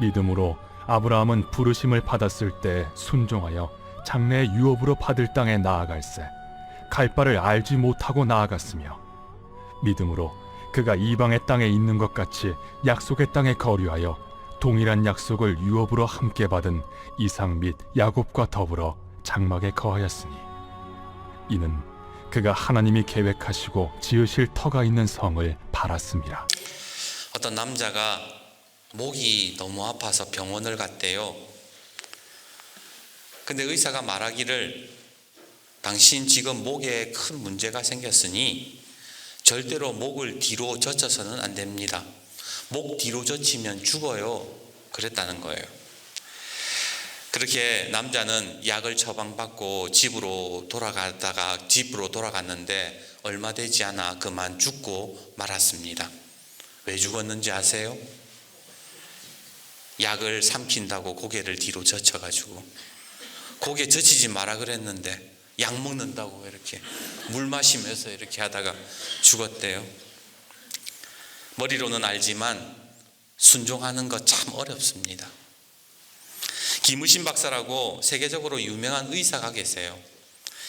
믿음으로 아브라함은 부르심을 받았을 때 순종하여 장래의 유업으로 받을 땅에 나아갈새 갈 바를 알지 못하고 나아갔으며, 믿음으로 그가 이방의 땅에 있는 것 같이 약속의 땅에 거류하여 동일한 약속을 유업으로 함께 받은 이삭 및 야곱과 더불어 장막에 거하였으니, 이는 그가 하나님이 계획하시고 지으실 터가 있는 성을 바랐습니다. 어떤 남자가 목이 너무 아파서 병원을 갔대요. 근데 의사가 말하기를, 당신 지금 목에 큰 문제가 생겼으니 절대로 목을 뒤로 젖혀서는 안 됩니다. 목 뒤로 젖히면 죽어요. 그랬다는 거예요. 그렇게 남자는 약을 처방받고 집으로 돌아갔는데 얼마 되지 않아 그만 죽고 말았습니다. 왜 죽었는지 아세요? 약을 삼킨다고 고개를 뒤로 젖혀가지고, 고개 젖히지 마라 그랬는데 약 먹는다고 이렇게 물 마시면서 이렇게 하다가 죽었대요. 머리로는 알지만 순종하는 거 참 어렵습니다. 김의신 박사라고 세계적으로 유명한 의사가 계세요.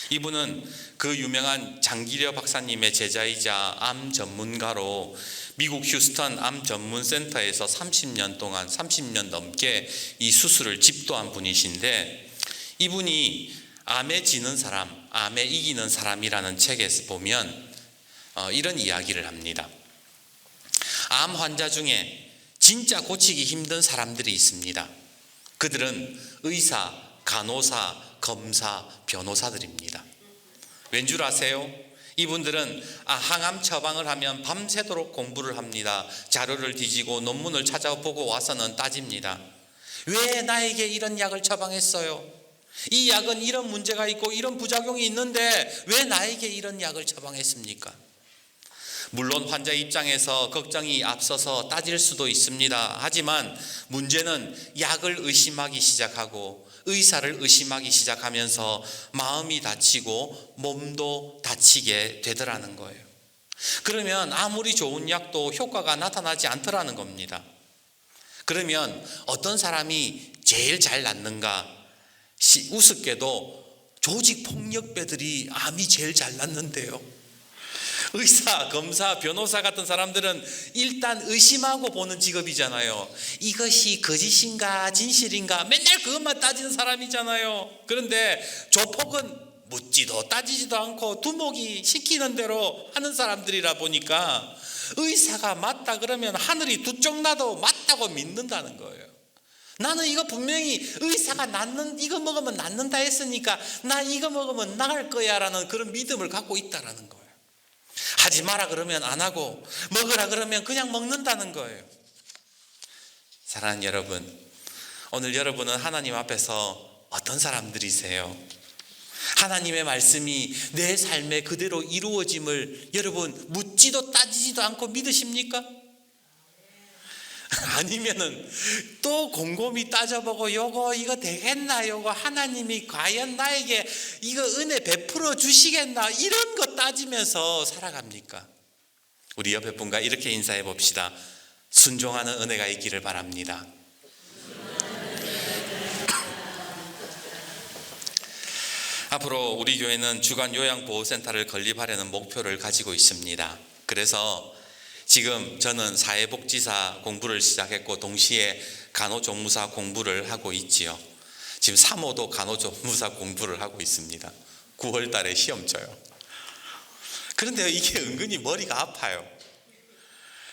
이분은 그 유명한 장기려 박사님의 제자이자 암 전문가로 미국 휴스턴 암 전문센터에서 30년 넘게 이 수술을 집도한 분이신데, 이분이 암에 지는 사람, 암에 이기는 사람이라는 책에서 보면 이런 이야기를 합니다. 암 환자 중에 진짜 고치기 힘든 사람들이 있습니다. 그들은 의사, 간호사, 검사, 변호사들입니다. 왠 줄 아세요? 이분들은 항암 처방을 하면 밤새도록 공부를 합니다. 자료를 뒤지고 논문을 찾아보고 와서는 따집니다. 왜 나에게 이런 약을 처방했어요? 이 약은 이런 문제가 있고 이런 부작용이 있는데 왜 나에게 이런 약을 처방했습니까? 물론 환자 입장에서 걱정이 앞서서 따질 수도 있습니다. 하지만 문제는 약을 의심하기 시작하고 의사를 의심하기 시작하면서 마음이 다치고 몸도 다치게 되더라는 거예요. 그러면 아무리 좋은 약도 효과가 나타나지 않더라는 겁니다. 그러면 어떤 사람이 제일 잘 낫는가? 우습게도 조직폭력배들이 암이 제일 잘 낫는데요. 의사, 검사, 변호사 같은 사람들은 일단 의심하고 보는 직업이잖아요. 이것이 거짓인가 진실인가 맨날 그것만 따지는 사람이잖아요. 그런데 조폭은 묻지도 따지지도 않고 두목이 시키는 대로 하는 사람들이라 보니까 의사가 맞다 그러면 하늘이 두 쪽 나도 맞다고 믿는다는 거예요. 나는 이거 분명히 의사가 이거 먹으면 낫는다 했으니까 나 이거 먹으면 나을 거야 라는 그런 믿음을 갖고 있다라는 거예요. 하지 마라 그러면 안 하고 먹으라 그러면 그냥 먹는다는 거예요. 사랑하는 여러분, 오늘 여러분은 하나님 앞에서 어떤 사람들이세요? 하나님의 말씀이 내 삶에 그대로 이루어짐을 여러분 묻지도 따지지도 않고 믿으십니까? 아니면은 또 곰곰이 따져보고 이거 되겠나? 하나님이 과연 나에게 이거 은혜 베풀어 주시겠나? 이런 거 따지면서 살아갑니까? 우리 옆에 분과 이렇게 인사해 봅시다. 순종하는 은혜가 있기를 바랍니다. 앞으로 우리 교회는 주간 요양보호센터를 건립하려는 목표를 가지고 있습니다. 그래서 지금 저는 사회복지사 공부를 시작했고 동시에 간호조무사 공부를 하고 있지요. 지금 3호도 간호조무사 공부를 하고 있습니다. 9월 달에 시험 쳐요. 그런데 이게 은근히 머리가 아파요.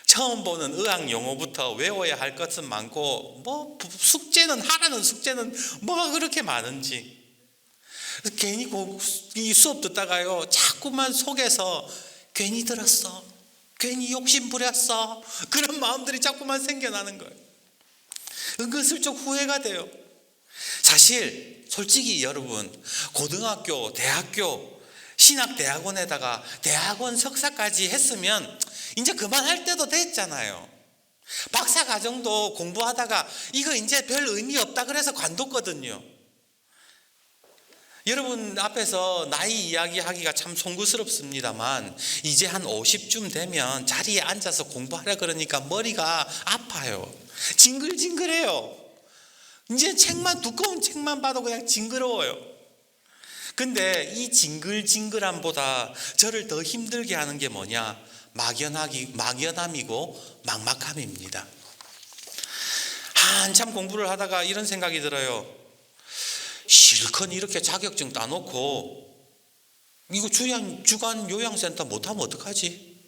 처음 보는 의학 용어부터 외워야 할 것은 많고 하라는 숙제는 뭐가 그렇게 많은지, 괜히 이 수업 듣다가요 자꾸만 속에서 괜히 들었어, 괜히 욕심 부렸어, 그런 마음들이 자꾸만 생겨나는 거예요. 은근슬쩍 후회가 돼요. 사실 솔직히 여러분, 고등학교, 대학교, 신학대학원에다가 대학원 석사까지 했으면 이제 그만할 때도 됐잖아요. 박사과정도 공부하다가 이거 이제 별 의미 없다 그래서 관뒀거든요. 여러분 앞에서 나이 이야기하기가 참 송구스럽습니다만 이제 한 50쯤 되면 자리에 앉아서 공부하라 그러니까 머리가 아파요. 징글징글해요. 이제 두꺼운 책만 봐도 그냥 징그러워요. 근데 이 징글징글함보다 저를 더 힘들게 하는 게 뭐냐? 막연함이고 막막함입니다. 한참 공부를 하다가 이런 생각이 들어요. 실컷 이렇게 자격증 따놓고 이거 주간 요양센터 못하면 어떡하지?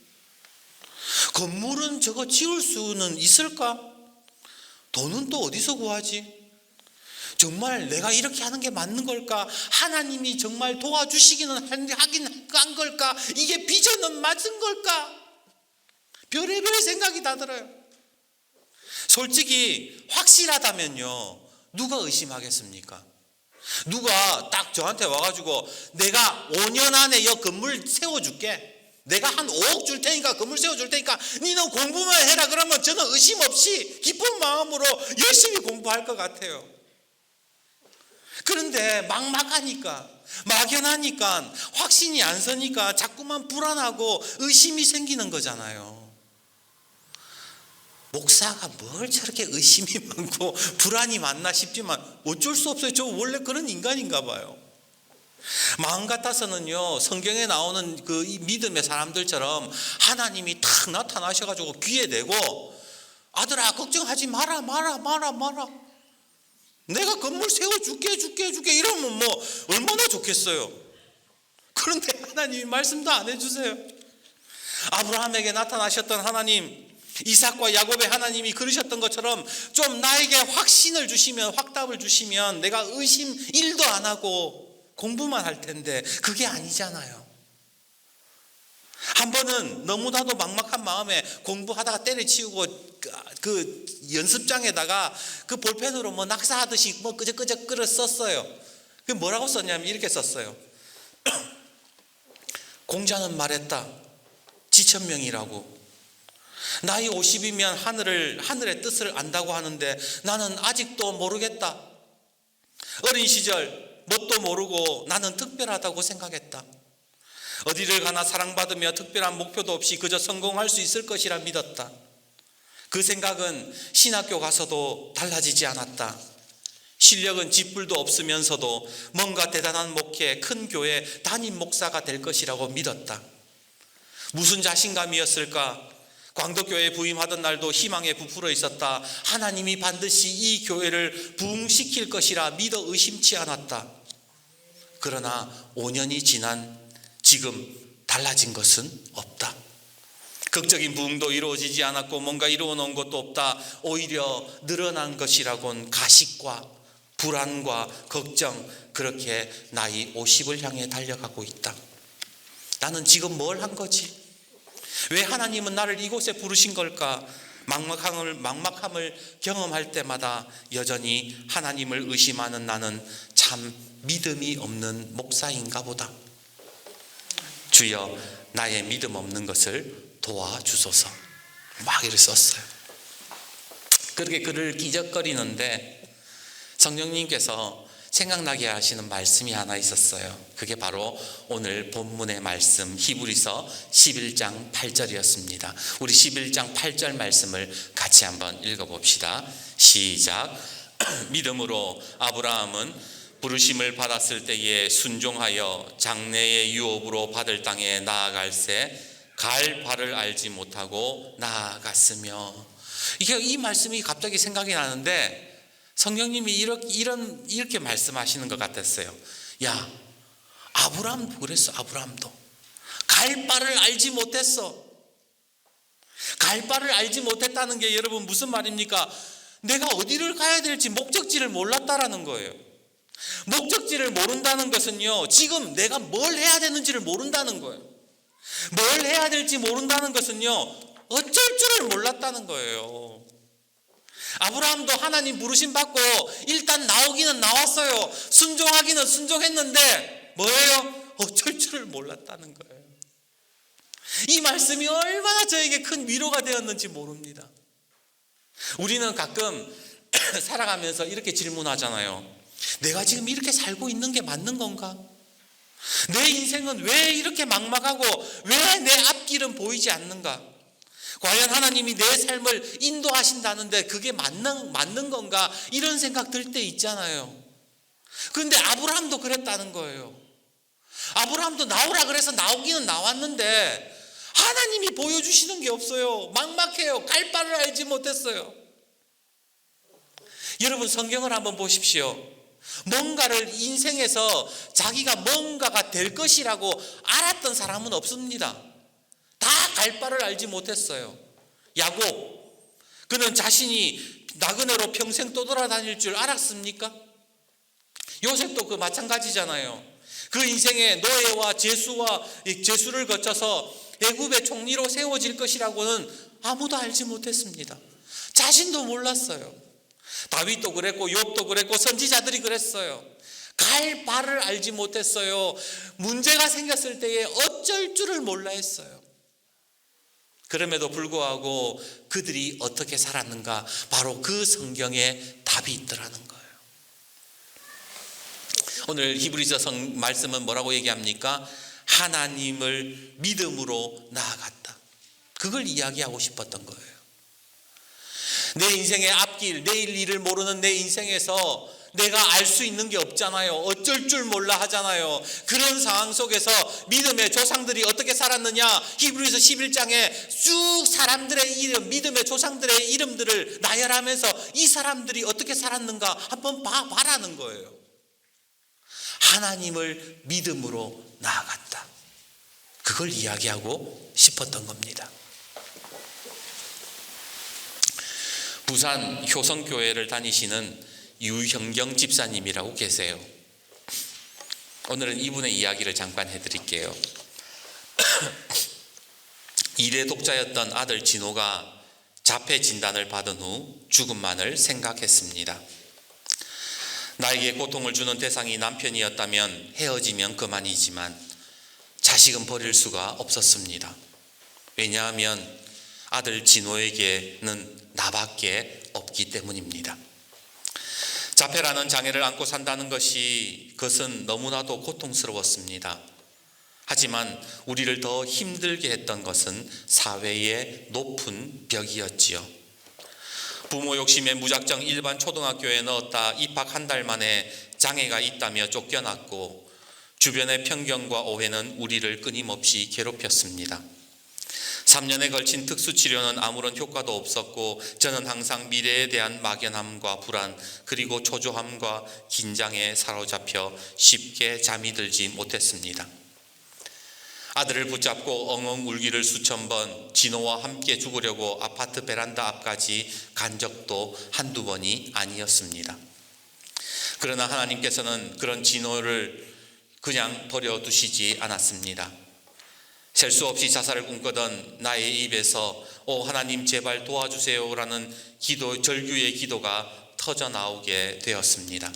건물은 저거 지을 수는 있을까? 돈은 또 어디서 구하지? 정말 내가 이렇게 하는 게 맞는 걸까? 하나님이 정말 도와주시기는 하긴 한 걸까? 이게 비전은 맞은 걸까? 별의별 생각이 다 들어요. 솔직히 확실하다면요, 누가 의심하겠습니까? 누가 딱 저한테 와가지고 내가 5년 안에 이 건물 세워줄게, 내가 한 5억 줄 테니까 건물 세워줄 테니까 니는 공부만 해라 그러면 저는 의심 없이 기쁜 마음으로 열심히 공부할 것 같아요. 그런데 막막하니까, 막연하니까, 확신이 안 서니까 자꾸만 불안하고 의심이 생기는 거잖아요. 목사가 뭘 저렇게 의심이 많고 불안이 많나 싶지만 어쩔 수 없어요. 저 원래 그런 인간인가 봐요. 마음 같아서는요, 성경에 나오는 그 믿음의 사람들처럼 하나님이 탁 나타나셔가지고 귀에 대고 아들아 걱정하지 마라 내가 건물 세워줄게 이러면 뭐 얼마나 좋겠어요. 그런데 하나님이 말씀도 안 해주세요. 아브라함에게 나타나셨던 하나님, 이삭과 야곱의 하나님이 그러셨던 것처럼 좀 나에게 확신을 주시면, 확답을 주시면 내가 의심 1도 안 하고 공부만 할 텐데 그게 아니잖아요. 한 번은 너무나도 막막한 마음에 공부하다가 때려치우고 그 연습장에다가 그 볼펜으로 뭐 낙서하듯이 뭐 끄적끄적 끌어 썼어요. 그 뭐라고 썼냐면 이렇게 썼어요. 공자는 말했다. 지천명이라고. 나이 50이면 하늘의 뜻을 안다고 하는데 나는 아직도 모르겠다. 어린 시절 뭣도 모르고 나는 특별하다고 생각했다. 어디를 가나 사랑받으며 특별한 목표도 없이 그저 성공할 수 있을 것이라 믿었다. 그 생각은 신학교 가서도 달라지지 않았다. 실력은 쥐뿔도 없으면서도 뭔가 대단한 목회, 큰 교회 담임 목사가 될 것이라고 믿었다. 무슨 자신감이었을까? 광덕교회에 부임하던 날도 희망에 부풀어 있었다. 하나님이 반드시 이 교회를 부흥시킬 것이라 믿어 의심치 않았다. 그러나 5년이 지난 지금 달라진 것은 없다. 극적인 부흥도 이루어지지 않았고 뭔가 이루어 놓은 것도 없다. 오히려 늘어난 것이라곤 가식과 불안과 걱정, 그렇게 나이 50을 향해 달려가고 있다. 나는 지금 뭘 한 거지? 왜 하나님은 나를 이곳에 부르신 걸까? 막막함을 경험할 때마다 여전히 하나님을 의심하는 나는 참 믿음이 없는 목사인가 보다. 주여 나의 믿음 없는 것을 도와주소서. 막 이렇게 썼어요. 그렇게 글을 기적거리는데 성령님께서 생각나게 하시는 말씀이 하나 있었어요. 그게 바로 오늘 본문의 말씀 히브리서 11장 8절이었습니다. 우리 11장 8절 말씀을 같이 한번 읽어봅시다. 시작. 믿음으로 아브라함은 부르심을 받았을 때에 순종하여 장래의 유업으로 받을 땅에 나아갈새 갈 바를 알지 못하고 나아갔으며. 이 말씀이 갑자기 생각이 나는데 성령님이 이렇게 말씀하시는 것 같았어요. 야, 아브라함도 그랬어. 아브라함도 갈 바를 알지 못했어. 갈 바를 알지 못했다는 게 여러분 무슨 말입니까? 내가 어디를 가야 될지 목적지를 몰랐다라는 거예요. 목적지를 모른다는 것은요, 지금 내가 뭘 해야 되는지를 모른다는 거예요. 뭘 해야 될지 모른다는 것은요, 어쩔 줄을 몰랐다는 거예요. 아브라함도 하나님 부르심 받고 일단 나오기는 나왔어요. 순종하기는 순종했는데 뭐예요? 어쩔 줄을 몰랐다는 거예요. 이 말씀이 얼마나 저에게 큰 위로가 되었는지 모릅니다. 우리는 가끔 살아가면서 이렇게 질문하잖아요. 내가 지금 이렇게 살고 있는 게 맞는 건가? 내 인생은 왜 이렇게 막막하고 왜 내 앞길은 보이지 않는가? 과연 하나님이 내 삶을 인도하신다는데 그게 맞는 건가? 이런 생각 들 때 있잖아요. 그런데 아브라함도 그랬다는 거예요. 아브라함도 나오라 그래서 나오기는 나왔는데 하나님이 보여주시는 게 없어요. 막막해요. 갈 바를 알지 못했어요. 여러분, 성경을 한번 보십시오. 뭔가를 인생에서 자기가 뭔가가 될 것이라고 알았던 사람은 없습니다. 다 갈 바를 알지 못했어요. 야곱, 그는 자신이 나그네로 평생 떠돌아다닐 줄 알았습니까? 요셉도 그 마찬가지잖아요. 그 인생에 노예와 제수를 거쳐서 애굽의 총리로 세워질 것이라고는 아무도 알지 못했습니다. 자신도 몰랐어요. 다윗도 그랬고 욥도 그랬고 선지자들이 그랬어요. 갈 바를 알지 못했어요. 문제가 생겼을 때에 어쩔 줄을 몰라 했어요. 그럼에도 불구하고 그들이 어떻게 살았는가, 바로 그 성경에 답이 있더라는 거예요. 오늘 히브리서 말씀은 뭐라고 얘기합니까? 하나님을 믿음으로 나아갔다. 그걸 이야기하고 싶었던 거예요. 내 인생의 앞길, 내일 일을 모르는 내 인생에서 내가 알 수 있는 게 없잖아요. 어쩔 줄 몰라 하잖아요. 그런 상황 속에서 믿음의 조상들이 어떻게 살았느냐, 히브리서 11장에 쭉 사람들의 이름, 믿음의 조상들의 이름들을 나열하면서 이 사람들이 어떻게 살았는가 한번 봐라는 거예요. 하나님을 믿음으로 나아갔다. 그걸 이야기하고 싶었던 겁니다. 부산 효성교회를 다니시는 유형경 집사님이라고 계세요. 오늘은 이분의 이야기를 잠깐 해드릴게요. 1회 독자였던 아들 진호가 자폐 진단을 받은 후 죽음만을 생각했습니다. 나에게 고통을 주는 대상이 남편이었다면 헤어지면 그만이지만 자식은 버릴 수가 없었습니다. 왜냐하면 아들 진호에게는 나밖에 없기 때문입니다. 자폐라는 장애를 안고 산다는 그것은 너무나도 고통스러웠습니다. 하지만 우리를 더 힘들게 했던 것은 사회의 높은 벽이었지요. 부모 욕심에 무작정 일반 초등학교에 넣었다 입학 한 달 만에 장애가 있다며 쫓겨났고, 주변의 편견과 오해는 우리를 끊임없이 괴롭혔습니다. 3년에 걸친 특수치료는 아무런 효과도 없었고, 저는 항상 미래에 대한 막연함과 불안, 그리고 초조함과 긴장에 사로잡혀 쉽게 잠이 들지 못했습니다. 아들을 붙잡고 엉엉 울기를 수천 번, 진호와 함께 죽으려고 아파트 베란다 앞까지 간 적도 한두 번이 아니었습니다. 그러나 하나님께서는 그런 진호를 그냥 버려두시지 않았습니다. 셀 수 없이 자살을 꿈꾸던 나의 입에서 오 하나님 제발 도와주세요라는 절규의 기도가 터져나오게 되었습니다.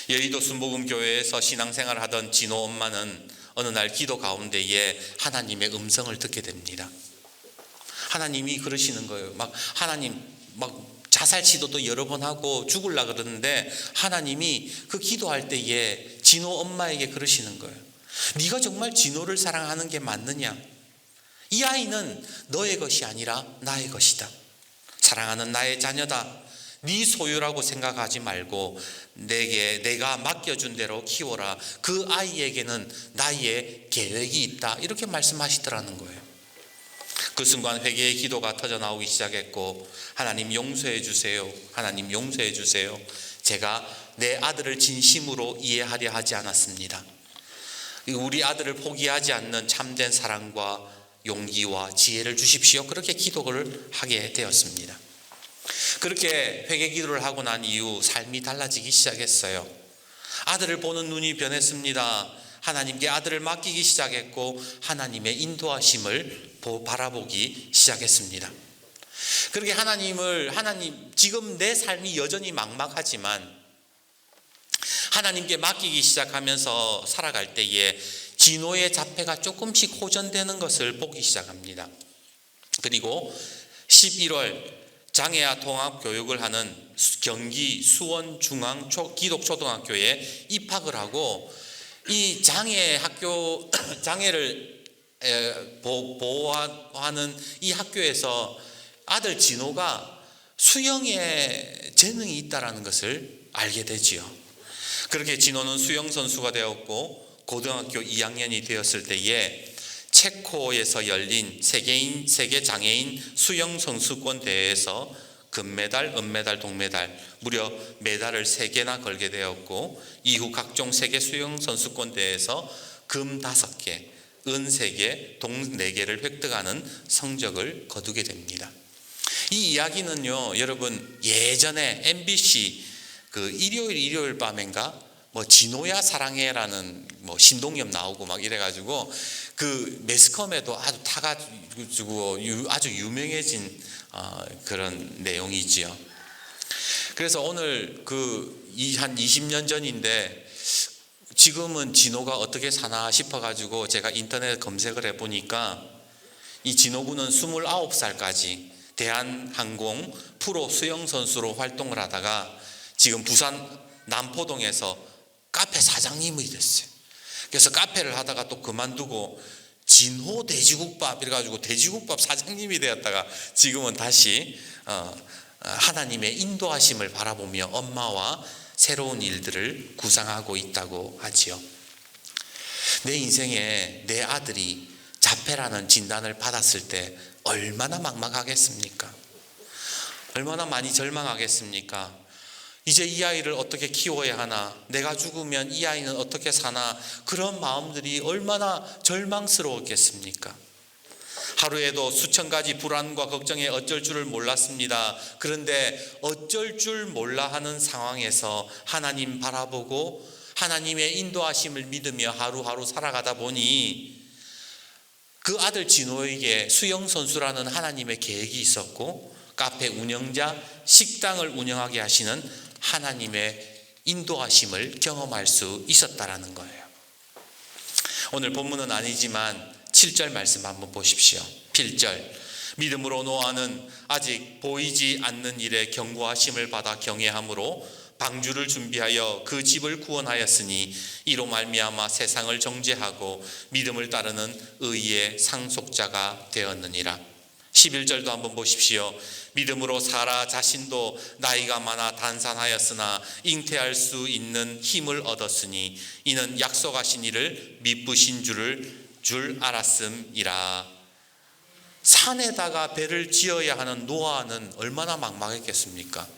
여의도 순복음교회에서 신앙생활을 하던 진호 엄마는 어느 날 기도 가운데에 하나님의 음성을 듣게 됩니다. 하나님이 그러시는 거예요. 하나님 자살 시도도 여러 번 하고 죽으려고 그러는데 하나님이 그 기도할 때에 진호 엄마에게 그러시는 거예요. 네가 정말 진호를 사랑하는 게 맞느냐? 이 아이는 너의 것이 아니라 나의 것이다. 사랑하는 나의 자녀다. 네 소유라고 생각하지 말고 내가 맡겨준 대로 키워라. 그 아이에게는 나의 계획이 있다. 이렇게 말씀하시더라는 거예요. 그 순간 회개의 기도가 터져나오기 시작했고, 하나님 용서해 주세요. 하나님 용서해 주세요. 제가 내 아들을 진심으로 이해하려 하지 않았습니다. 우리 아들을 포기하지 않는 참된 사랑과 용기와 지혜를 주십시오. 그렇게 기도를 하게 되었습니다. 그렇게 회개 기도를 하고 난 이후 삶이 달라지기 시작했어요. 아들을 보는 눈이 변했습니다. 하나님께 아들을 맡기기 시작했고 하나님의 인도하심을 바라보기 시작했습니다. 그렇게 하나님 지금 내 삶이 여전히 막막하지만 하나님께 맡기기 시작하면서 살아갈 때에 진호의 자폐가 조금씩 호전되는 것을 보기 시작합니다. 그리고 11월 장애아 통합 교육을 하는 경기 수원 중앙 기독초등학교에 입학을 하고 이 장애를 보호하는 이 학교에서 아들 진호가 수영에 재능이 있다는 것을 알게 되지요. 그렇게 진호는 수영 선수가 되었고 고등학교 2학년이 되었을 때에 체코에서 열린 세계 장애인 수영 선수권 대회에서 금메달, 은메달, 동메달 무려 메달을 3개나 걸게 되었고 이후 각종 세계 수영 선수권 대회에서 금 5개, 은 3개, 동 4개를 획득하는 성적을 거두게 됩니다. 이 이야기는요, 여러분 예전에 MBC 그 일요일 밤인가 뭐 진호야 사랑해라는 뭐 신동엽 나오고 막 이래가지고 그 매스컴에도 아주 타가지고 아주 유명해진 그런 내용이지요. 그래서 오늘 한 20년 전인데 지금은 진호가 어떻게 사나 싶어가지고 제가 인터넷 검색을 해보니까 이 진호군은 29살까지 대한항공 프로 수영선수로 활동을 하다가 지금 부산 남포동에서 카페 사장님이 됐어요. 그래서 카페를 하다가 또 그만두고 진호 돼지국밥 이래가지고 돼지국밥 사장님이 되었다가 지금은 다시 하나님의 인도하심을 바라보며 엄마와 새로운 일들을 구상하고 있다고 하지요. 내 인생에 내 아들이 자폐라는 진단을 받았을 때 얼마나 막막하겠습니까? 얼마나 많이 절망하겠습니까? 이제 이 아이를 어떻게 키워야 하나? 내가 죽으면 이 아이는 어떻게 사나? 그런 마음들이 얼마나 절망스러웠겠습니까? 하루에도 수천 가지 불안과 걱정에 어쩔 줄을 몰랐습니다. 그런데 어쩔 줄 몰라 하는 상황에서 하나님 바라보고 하나님의 인도하심을 믿으며 하루하루 살아가다 보니 그 아들 진호에게 수영선수라는 하나님의 계획이 있었고 카페 운영자, 식당을 운영하게 하시는 하나님의 인도하심을 경험할 수 있었다라는 거예요. 오늘 본문은 아니지만 7절 말씀 한번 보십시오. 1절 믿음으로 노아는 아직 보이지 않는 일에 경고하심을 받아 경외함으로 방주를 준비하여 그 집을 구원하였으니 이로 말미암아 세상을 정죄하고 믿음을 따르는 의의 상속자가 되었느니라. 11절도 한번 보십시오. 믿음으로 사라 자신도 나이가 많아 단산하였으나 잉태할 수 있는 힘을 얻었으니 이는 약속하신 이를 미쁘신 줄 알았음이라. 산에다가 배를 지어야 하는 노아는 얼마나 막막했겠습니까?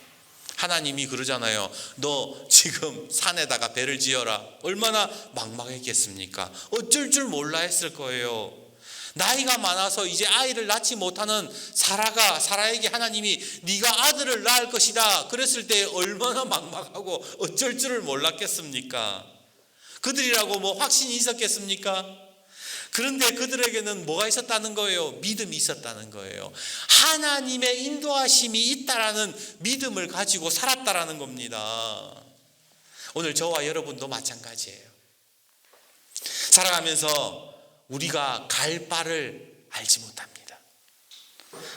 하나님이 그러잖아요. 너 지금 산에다가 배를 지어라. 얼마나 막막했겠습니까? 어쩔 줄 몰라 했을 거예요. 나이가 많아서 이제 아이를 낳지 못하는 사라에게 하나님이 네가 아들을 낳을 것이다 그랬을 때 얼마나 막막하고 어쩔 줄을 몰랐겠습니까? 그들이라고 뭐 확신이 있었겠습니까? 그런데 그들에게는 뭐가 있었다는 거예요? 믿음이 있었다는 거예요. 하나님의 인도하심이 있다라는 믿음을 가지고 살았다라는 겁니다. 오늘 저와 여러분도 마찬가지예요. 살아가면서 우리가 갈 바를 알지 못합니다.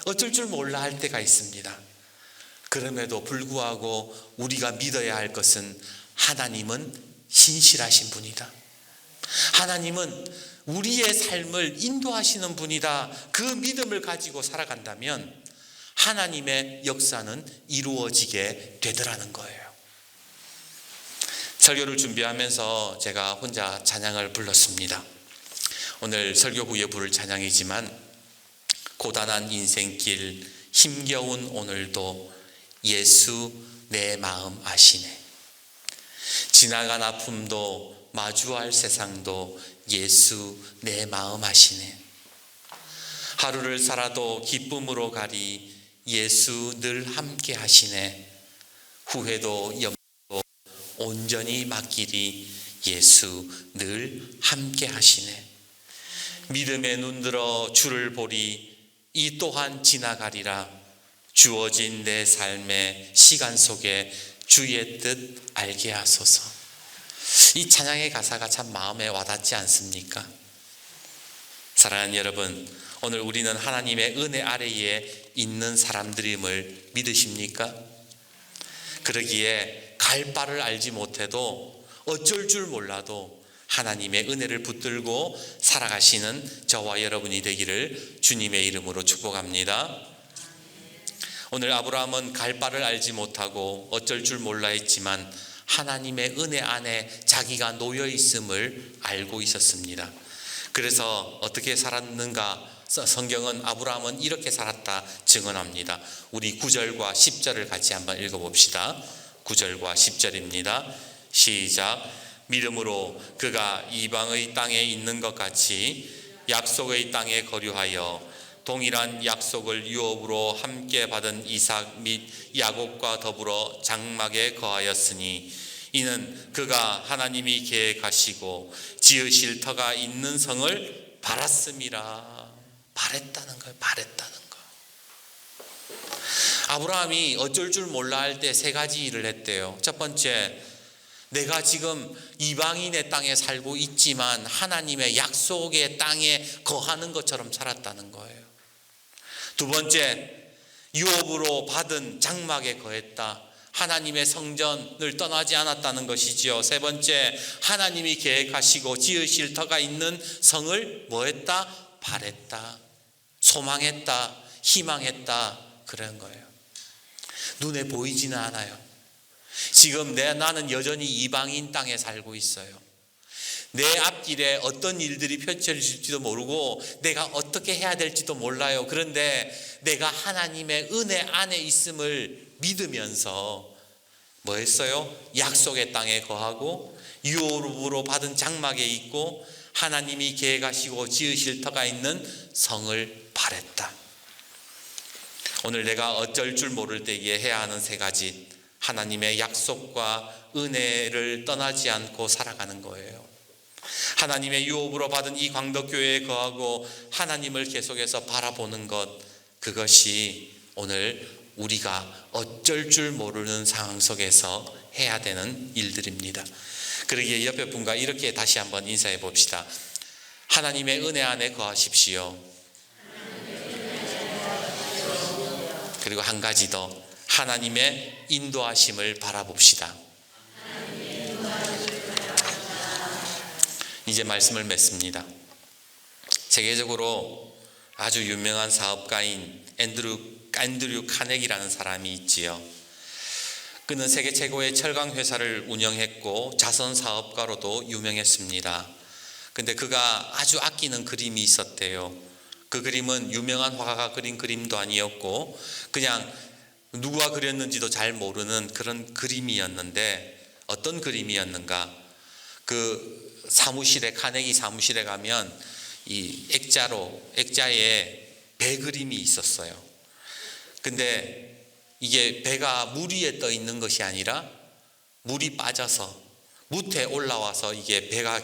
어쩔 줄 몰라 할 때가 있습니다. 그럼에도 불구하고 우리가 믿어야 할 것은 하나님은 신실하신 분이다. 하나님은 우리의 삶을 인도하시는 분이다. 그 믿음을 가지고 살아간다면 하나님의 역사는 이루어지게 되더라는 거예요. 설교를 준비하면서 제가 혼자 찬양을 불렀습니다. 오늘 설교 후에 부를 찬양이지만 고단한 인생길 힘겨운 오늘도 예수 내 마음 아시네. 지나간 아픔도 마주할 세상도 예수 내 마음 아시네. 하루를 살아도 기쁨으로 가리 예수 늘 함께 하시네. 후회도 염려도 온전히 맡기리 예수 늘 함께 하시네. 믿음에 눈들어 주를 보리 이 또한 지나가리라. 주어진 내 삶의 시간 속에 주의 뜻 알게 하소서. 이 찬양의 가사가 참 마음에 와닿지 않습니까? 사랑하는 여러분, 오늘 우리는 하나님의 은혜 아래에 있는 사람들임을 믿으십니까? 그러기에 갈 바를 알지 못해도 어쩔 줄 몰라도 하나님의 은혜를 붙들고 살아가시는 저와 여러분이 되기를 주님의 이름으로 축복합니다. 오늘 아브라함은 갈 바를 알지 못하고 어쩔 줄 몰라 했지만 하나님의 은혜 안에 자기가 놓여 있음을 알고 있었습니다. 그래서 어떻게 살았는가? 성경은 아브라함은 이렇게 살았다 증언합니다. 우리 9절과 10절을 같이 한번 읽어봅시다. 9절과 10절입니다. 시작. 믿음으로 그가 이방의 땅에 있는 것 같이 약속의 땅에 거류하여 동일한 약속을 유업으로 함께 받은 이삭 및 야곱과 더불어 장막에 거하였으니 이는 그가 하나님이 계획하시고 지으실 터가 있는 성을 바랐음이라. 바랬다는 거예요. 바랬다는 거. 아브라함이 어쩔 줄 몰라 할 때 세 가지 일을 했대요. 첫 번째, 내가 지금 이방인의 땅에 살고 있지만 하나님의 약속의 땅에 거하는 것처럼 살았다는 거예요. 두 번째, 유업으로 받은 장막에 거했다. 하나님의 성전을 떠나지 않았다는 것이지요. 세 번째, 하나님이 계획하시고 지으실 터가 있는 성을 뭐했다? 바랬다. 소망했다. 희망했다. 그런 거예요. 눈에 보이지는 않아요. 지금 나는 여전히 이방인 땅에 살고 있어요. 내 앞길에 어떤 일들이 펼쳐질지도 모르고 내가 어떻게 해야 될지도 몰라요. 그런데 내가 하나님의 은혜 안에 있음을 믿으면서 뭐 했어요? 약속의 땅에 거하고 유업으로 받은 장막에 있고 하나님이 계획하시고 지으실 터가 있는 성을 바랬다. 오늘 내가 어쩔 줄 모를 때에 해야 하는 세 가지, 하나님의 약속과 은혜를 떠나지 않고 살아가는 거예요. 하나님의 유업으로 받은 이 광덕교회에 거하고 하나님을 계속해서 바라보는 것, 그것이 오늘 우리가 어쩔 줄 모르는 상황 속에서 해야 되는 일들입니다. 그러기에 옆에 분과 이렇게 다시 한번 인사해 봅시다. 하나님의 은혜 안에 거하십시오. 그리고 한 가지 더, 하나님의 인도하심을 바라봅시다. 이제 말씀을 맺습니다. 세계적으로 아주 유명한 사업가인 앤드류 카네기라는 사람이 있지요. 그는 세계 최고의 철강 회사를 운영했고 자선 사업가로도 유명했습니다. 근데 그가 아주 아끼는 그림이 있었대요. 그 그림은 유명한 화가가 그린 그림도 아니었고 그냥 누가 그렸는지도 잘 모르는 그런 그림이었는데, 어떤 그림이었는가? 그 사무실에, 카네기 사무실에 가면 이 액자에 배 그림이 있었어요. 근데 이게 배가 물 위에 떠 있는 것이 아니라 물이 빠져서 무태 올라와서, 이게 배가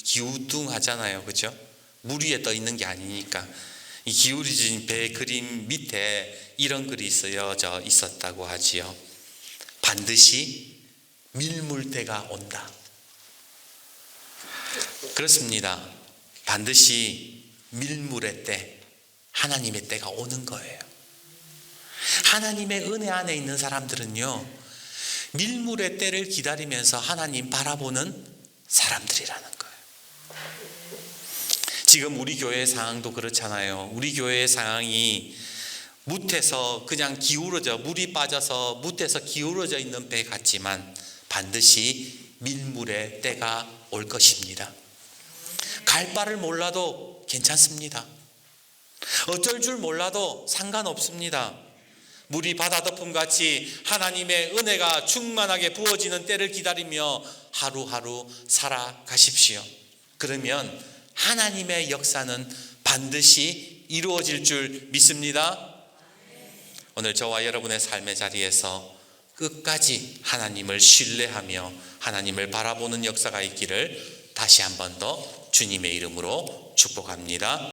기우뚱하잖아요. 그죠? 물 위에 떠 있는 게 아니니까 이 기울어진 배 그림 밑에 이런 글이 쓰여져 있었다고 하지요. 반드시 밀물 때가 온다. 그렇습니다. 반드시 밀물의 때, 하나님의 때가 오는 거예요. 하나님의 은혜 안에 있는 사람들은요, 밀물의 때를 기다리면서 하나님 바라보는 사람들이라는 거예요. 지금 우리 교회의 상황도 그렇잖아요. 우리 교회의 상황이 뭇에서 그냥 기울어져, 물이 빠져서 뭇에서 기울어져 있는 배 같지만 반드시 밀물의 때가 올 것입니다. 갈 바를 몰라도 괜찮습니다. 어쩔 줄 몰라도 상관없습니다. 물이 바다 덮음같이 하나님의 은혜가 충만하게 부어지는 때를 기다리며 하루하루 살아가십시오. 그러면 하나님의 역사는 반드시 이루어질 줄 믿습니다. 오늘 저와 여러분의 삶의 자리에서 끝까지 하나님을 신뢰하며 하나님을 바라보는 역사가 있기를 다시 한 번 더 주님의 이름으로 축복합니다.